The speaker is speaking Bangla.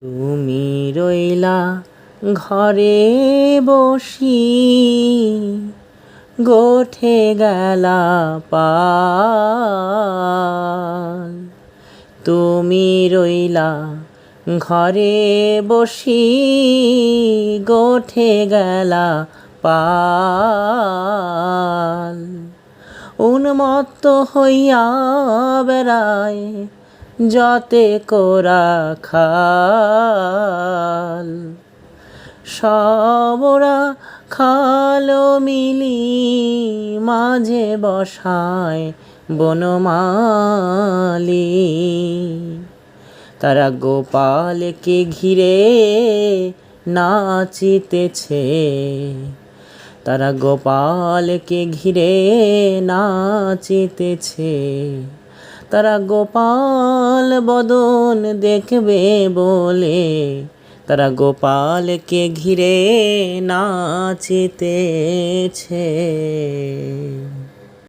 তুমি রইলা ঘরে বসি, গোঠে গেলা পাল। তুমি রইলা ঘরে বসি, গোঠে গেলা পাল। উন্মত্ত হইয়া বেড়ায় যতে কোরা খাল। সবরা খালো মিলি মাঝে বসায় বনমালী। তারা গোপালকে ঘিরে নাচিতেছে, তারা গোপালকে ঘিরে নাচিতেছে। তারা গোপাল বদন দেখবে বলে, তারা গোপালকে ঘিরে নাচিতেছে।